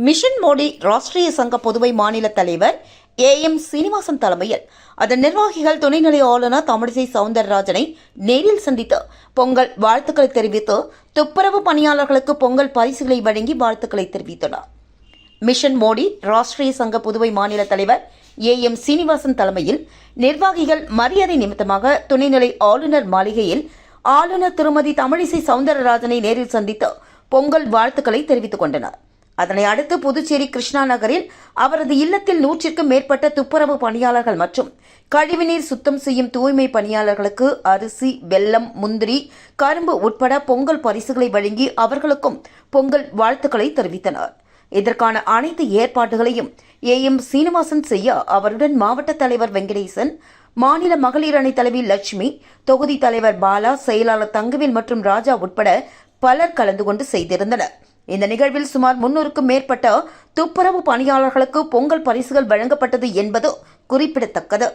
Mission Modi Rashtriya சங்க புதுவை மாநில தலைவர் ஏஎம் சீனிவாசன் தலைமையில் அதன் நிர்வாகிகள் துணைநிலை ஆளுநர் தமிழிசை சவுந்தரராஜனை நேரில் சந்தித்து பொங்கல் வாழ்த்துக்களை தெரிவித்து துப்புரவு பணியாளர்களுக்கு பொங்கல் பரிசுகளை வழங்கி வாழ்த்துக்களை தெரிவித்தனர். மிஷன் மோடி ராஷ்டிரிய சங்க புதுவை மாநில தலைவர் ஏஎம் சீனிவாசன் தலைமையில் நிர்வாகிகள் மரியாதை நிமித்தமாக துணைநிலை ஆளுநர் மாளிகையில் ஆளுநர் திருமதி தமிழிசை சவுந்தரராஜனை நேரில் சந்தித்து பொங்கல் வாழ்த்துக்களை தெரிவித்துக் கொண்டனர். அதனை அடுத்து புதுச்சேரி கிருஷ்ணா நகரில் அவரது இல்லத்தில் 100க்கும் மேற்பட்ட துப்புரவு பணியாளர்கள் மற்றும் கழிவுநீர் சுத்தம் செய்யும் தூய்மை பணியாளர்களுக்கு அரிசி, வெல்லம், முந்திரி, கரும்பு உட்பட பொங்கல் பரிசுகளை வழங்கி அவர்களுக்கும் பொங்கல் வாழ்த்துக்களை தெரிவித்தனர். இதற்கான அனைத்து ஏற்பாடுகளையும் ஏஎம் சீனிவாசன் செய்ய அவருடன் மாவட்ட தலைவர் வெங்கடேசன், மாநில மகளிர் அணி தலைவி லட்சுமி, தொகுதி தலைவர் பாலா, செயலாளர் தங்கவேல் மற்றும் ராஜா உட்பட பலர் கலந்து கொண்டு செய்திருந்தனர். இந்த நிகழ்வில் சுமார் 300க்கும் மேற்பட்ட துப்புரவு பணியாளர்களுக்கு பொங்கல் பரிசுகள் வழங்கப்பட்டது என்பது குறிப்பிடத்தக்கது.